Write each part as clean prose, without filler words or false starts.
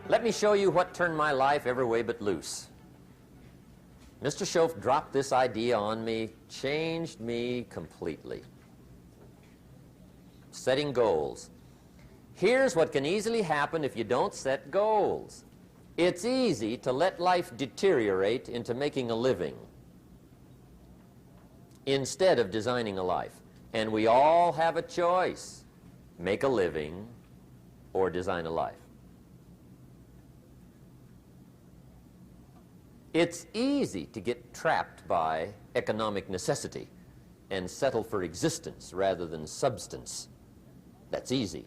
Let me show you what turned my life every way but loose. Mr. Schoaf dropped this idea on me, changed me completely. Setting goals. Here's what can easily happen if you don't set goals. It's easy to let life deteriorate into making a living instead of designing a life. And we all have a choice. Make a living or design a life. It's easy to get trapped by economic necessity and settle for existence rather than substance. That's easy.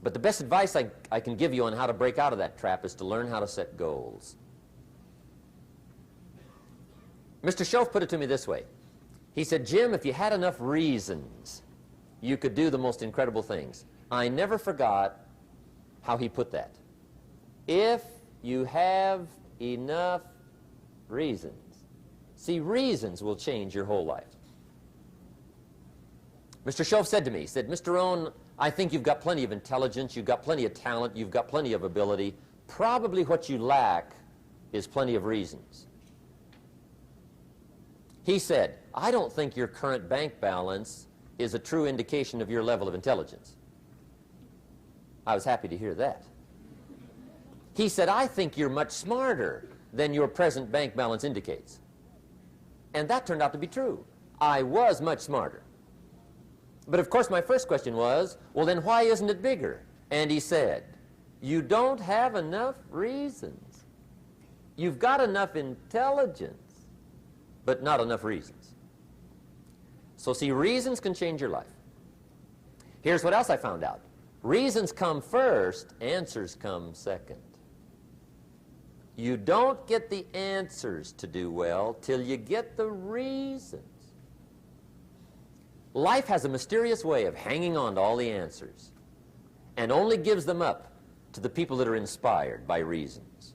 But the best advice I can give you on how to break out of that trap is to learn how to set goals. Mr. Schoaf put it to me this way. He said, Jim, if you had enough reasons, you could do the most incredible things. I never forgot how he put that. If you have enough reasons. See, reasons will change your whole life. Mr. Schoaf said to me, he said, Mr. Rohn, I think you've got plenty of intelligence, you've got plenty of talent, you've got plenty of ability. Probably what you lack is plenty of reasons. He said, I don't think your current bank balance is a true indication of your level of intelligence. I was happy to hear that. He said, I think you're much smarter than your present bank balance indicates. And that turned out to be true. I was much smarter. But of course my first question was, well then why isn't it bigger? And he said, you don't have enough reasons. You've got enough intelligence, but not enough reasons. So see, reasons can change your life. Here's what else I found out. Reasons come first, answers come second. You don't get the answers to do well till you get the reasons. Life has a mysterious way of hanging on to all the answers and only gives them up to the people that are inspired by reasons.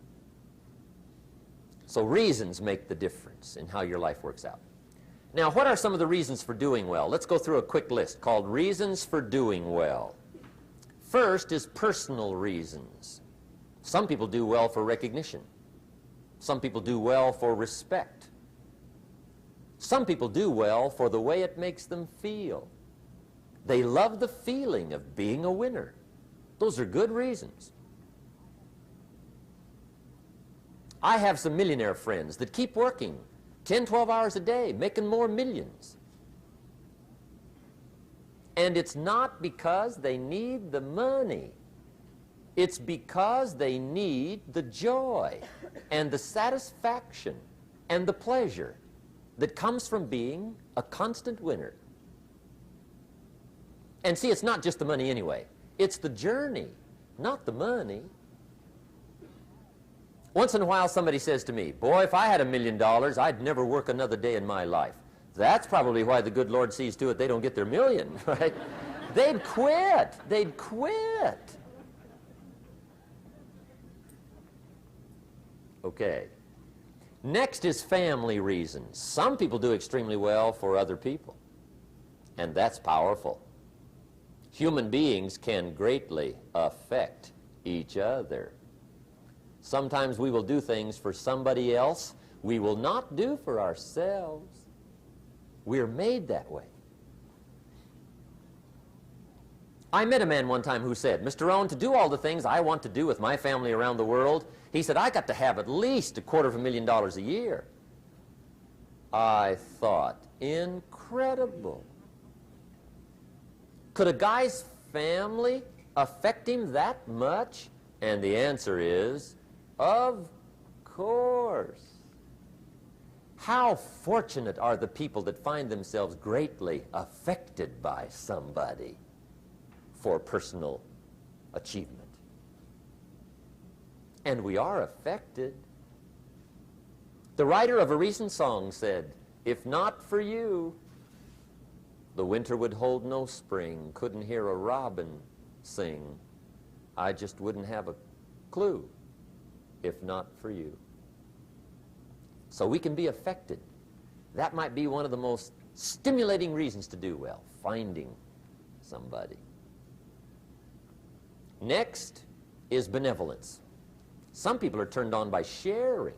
So reasons make the difference in how your life works out. Now, what are some of the reasons for doing well? Let's go through a quick list called Reasons for Doing Well. First is personal reasons. Some people do well for recognition. Some people do well for respect. Some people do well for the way it makes them feel. They love the feeling of being a winner. Those are good reasons. I have some millionaire friends that keep working 10, 12 hours a day, making more millions. And it's not because they need the money. It's because they need the joy and the satisfaction and the pleasure that comes from being a constant winner. And see, it's not just the money anyway. It's the journey, not the money. Once in a while somebody says to me, boy, if I had $1 million, I'd never work another day in my life. That's probably why the good Lord sees to it they don't get their million, right? They'd quit. They'd quit. Okay. Next is family reasons. Some people do extremely well for other people, and that's powerful. Human beings can greatly affect each other. Sometimes we will do things for somebody else we will not do for ourselves. We're made that way. I met a man one time who said, Mr. Rohn, to do all the things I want to do with my family around the world, he said, I got to have at least $250,000 a year. I thought, incredible. Could a guy's family affect him that much? And the answer is, of course. How fortunate are the people that find themselves greatly affected by somebody for personal achievement. And we are affected. The writer of a recent song said, if not for you, the winter would hold no spring, couldn't hear a robin sing. I just wouldn't have a clue if not for you. So we can be affected. That might be one of the most stimulating reasons to do well, finding somebody. Next is benevolence. Some people are turned on by sharing.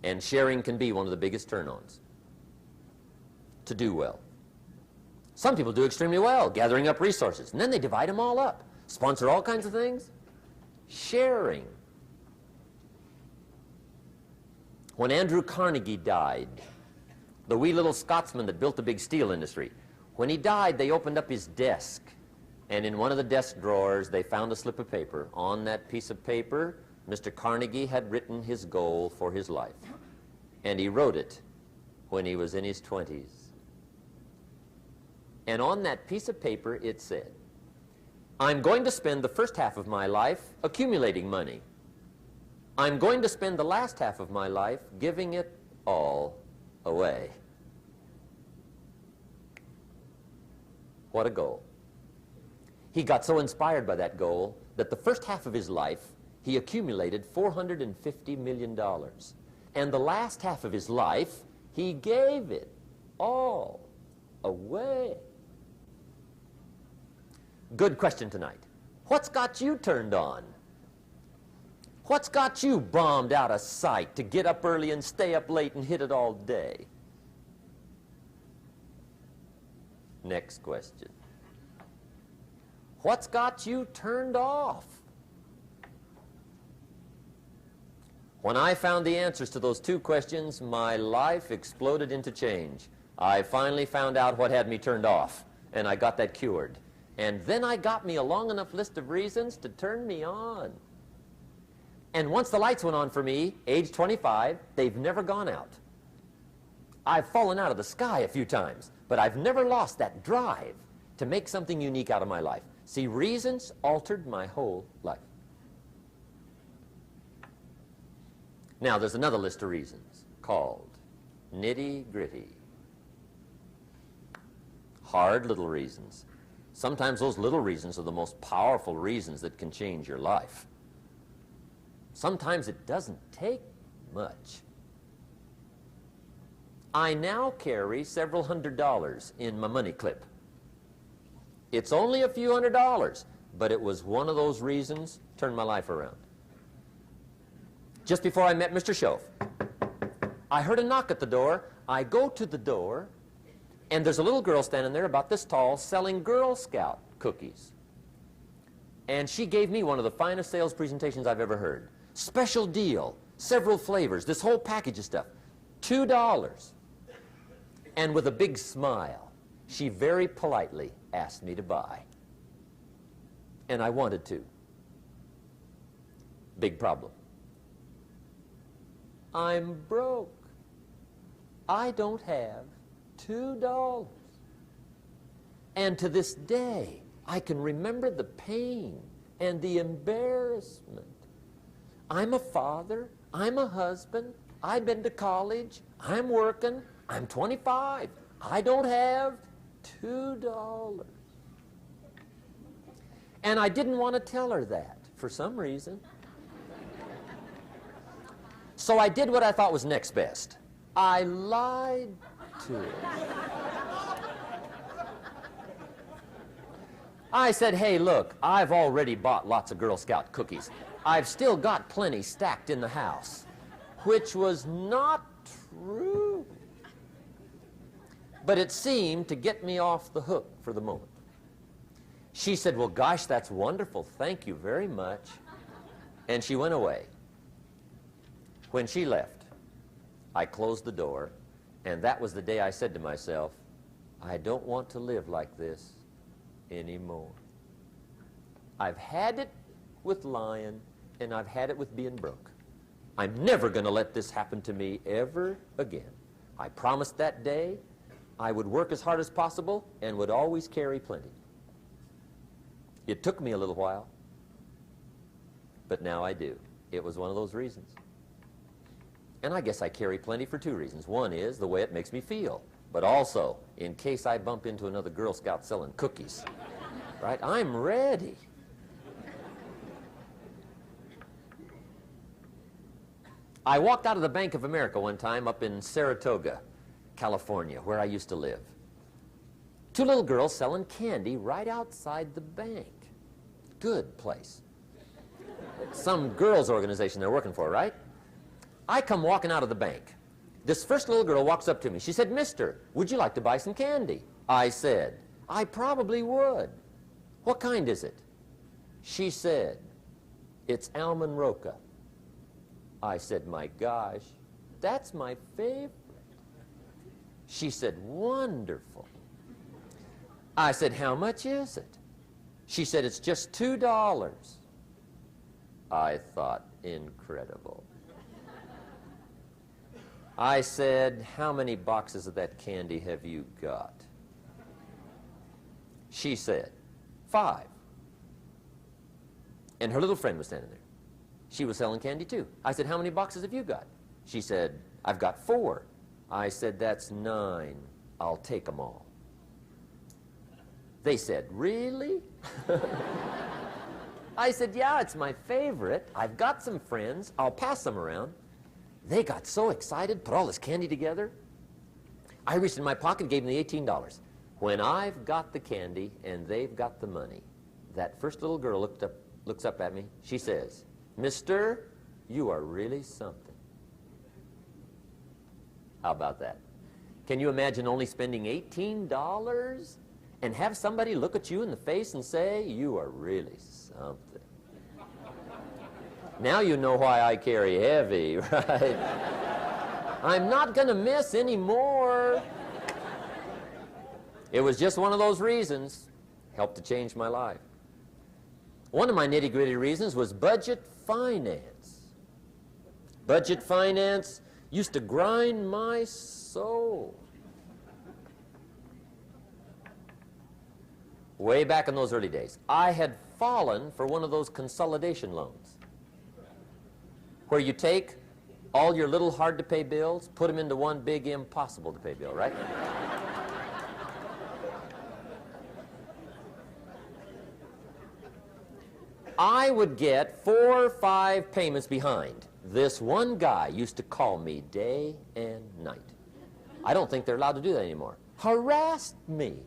And sharing can be one of the biggest turn-ons to do well. Some people do extremely well, gathering up resources, and then they divide them all up, sponsor all kinds of things. Sharing. When Andrew Carnegie died, the wee little Scotsman that built the big steel industry, when he died, they opened up his desk, and in one of the desk drawers, they found a slip of paper. On that piece of paper, Mr. Carnegie had written his goal for his life, and he wrote it when he was in his 20s. And on that piece of paper, it said, I'm going to spend the first half of my life accumulating money. I'm going to spend the last half of my life giving it all away. What a goal. He got so inspired by that goal that the first half of his life, he accumulated $450 million. And the last half of his life, he gave it all away. Good question tonight. What's got you turned on? What's got you bombed out of sight to get up early and stay up late and hit it all day? Next question. What's got you turned off? When I found the answers to those two questions, my life exploded into change. I finally found out what had me turned off, and I got that cured. And then I got me a long enough list of reasons to turn me on. And once the lights went on for me, age 25, they've never gone out. I've fallen out of the sky a few times, but I've never lost that drive to make something unique out of my life. See, reasons altered my whole life. Now, there's another list of reasons called nitty-gritty. Hard little reasons. Sometimes those little reasons are the most powerful reasons that can change your life. Sometimes it doesn't take much. I now carry several $100s in my money clip. It's only a few $100s, but it was one of those reasons turned my life around. Just before I met Mr. Schoaf, I heard a knock at the door. I go to the door, and there's a little girl standing there about this tall selling Girl Scout cookies. And she gave me one of the finest sales presentations I've ever heard. Special deal, several flavors, this whole package of stuff, $2. And with a big smile, she very politely asked me to buy. And I wanted to. Big problem. I'm broke. I don't have $2. And to this day, I can remember the pain and the embarrassment. I'm a father, I'm a husband, I've been to college, I'm working, I'm 25, I don't have $2. And I didn't want to tell her that for some reason. So I did what I thought was next best. I lied to her. I said, hey, look, I've already bought lots of Girl Scout cookies. I've still got plenty stacked in the house, which was not true. But it seemed to get me off the hook for the moment. She said, well, gosh, that's wonderful. Thank you very much. And she went away. When she left, I closed the door, and that was the day I said to myself, I don't want to live like this anymore. I've had it with lying, and I've had it with being broke. I'm never going to let this happen to me ever again. I promised that day I would work as hard as possible and would always carry plenty. It took me a little while, but now I do. It was one of those reasons. And I guess I carry plenty for two reasons. One is the way it makes me feel, but also in case I bump into another Girl Scout selling cookies. Right? I'm ready. I walked out of the Bank of America one time up in Saratoga, California, where I used to live. Two little girls selling candy right outside the bank. good place. Some girls' organization they're working for, right? I come walking out of the bank. This first little girl walks up to me. She said, "Mister, would you like to buy some candy?" I said, "I probably would. What kind is it?" She said, "It's almond roca." I said, "My gosh, that's my favorite." She said, "Wonderful." I said, "How much is it?" She said, "It's just $2. I thought, incredible. I said, "How many boxes of that candy have you got?" She said, 5. And her little friend was standing there. She was selling candy too. I said, "How many boxes have you got?" She said, "I've got 4. I said, "That's 9. I'll take them all." They said, "Really?" I said, "Yeah, it's my favorite. I've got some friends. I'll pass them around." They got so excited, put all this candy together. I reached in my pocket and gave them the $18. When I've got the candy and they've got the money, that first little girl looks up at me. She says, "Mister, you are really something." How about that? Can you imagine only spending $18 and have somebody look at you in the face and say, "You are really something"? Now you know why I carry heavy, right? I'm not going to miss anymore. It was just one of those reasons. Helped to change my life. One of my nitty-gritty reasons was budget finance. Budget finance used to grind my soul. Way back in those early days, I had fallen for one of those consolidation loans, where you take all your little hard-to-pay bills, put them into one big impossible-to-pay bill, right? I would get 4 or 5 payments behind. This one guy used to call me day and night. I don't think they're allowed to do that anymore. Harassed me.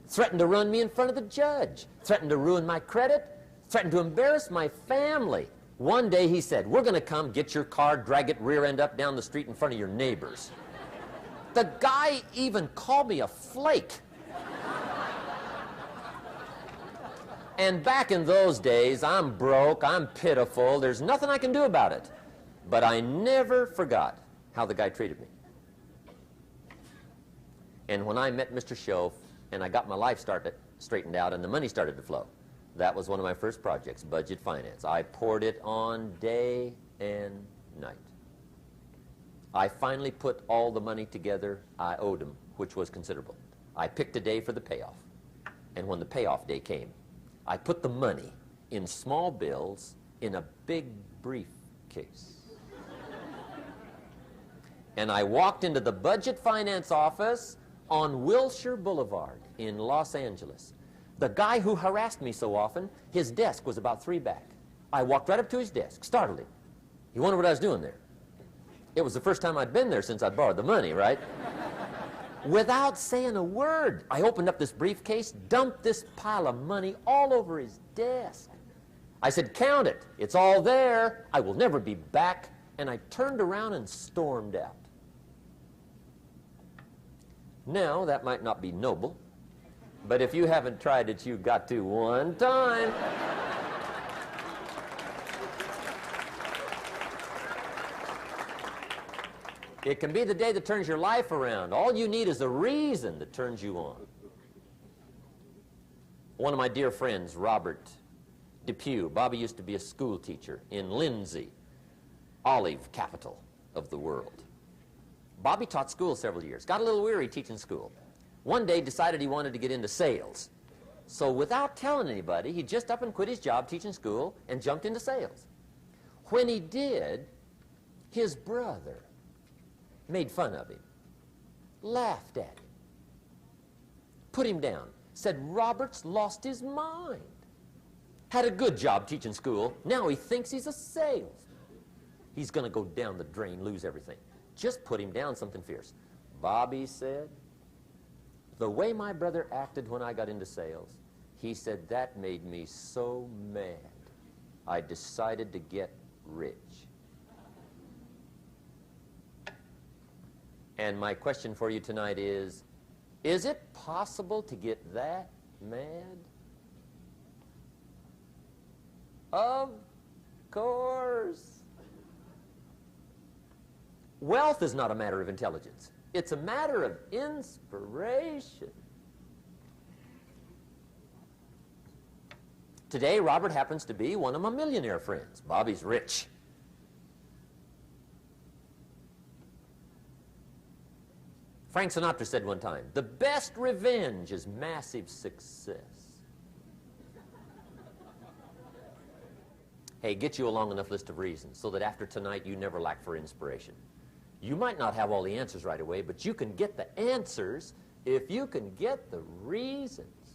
Threatened to run me in front of the judge. Threatened to ruin my credit. Threatened to embarrass my family. One day he said, "We're going to come get your car, drag it rear end up down the street in front of your neighbors." The guy even called me a flake. And back in those days, I'm broke, I'm pitiful, there's nothing I can do about it. But I never forgot how the guy treated me. And when I met Mr. Schoaf and I got my life straightened out and the money started to flow, that was one of my first projects, budget finance. I poured it on day and night. I finally put all the money together I owed him, which was considerable. I picked a day for the payoff. And when the payoff day came, I put the money in small bills in a big briefcase. And I walked into the budget finance office on Wilshire Boulevard in Los Angeles. The guy who harassed me so often, his desk was about 3 back. I walked right up to his desk, startled him. He wondered what I was doing there. It was the first time I'd been there since I'd borrowed the money, right? Without saying a word, I opened up this briefcase, dumped this pile of money all over his desk. I said, "Count it. It's all there. I will never be back." And I turned around and stormed out. Now, that might not be noble, but if you haven't tried it, you've got to one time. It can be the day that turns your life around. All you need is a reason that turns you on. One of my dear friends, Robert Depew, Bobby used to be a school teacher in Lindsay, olive capital of the world. Bobby taught school several years, got a little weary teaching school. One day decided he wanted to get into sales. So without telling anybody, he just up and quit his job teaching school and jumped into sales. When he did, his brother made fun of him, laughed at him, put him down, said Robert's lost his mind. Had a good job teaching school, now he thinks he's a salesman. He's going to go down the drain, lose everything. Just put him down something fierce. Bobby said, "The way my brother acted when I got into sales, He said, that made me so mad, I decided to get rich. And my question for you tonight is it possible to get that mad? Of course. Wealth is not a matter of intelligence. It's a matter of inspiration. Today, Robert happens to be one of my millionaire friends. Bobby's rich. Frank Sinatra said one time, the best revenge is massive success. Hey, get you a long enough list of reasons so that after tonight you never lack for inspiration. You might not have all the answers right away, but you can get the answers if you can get the reasons.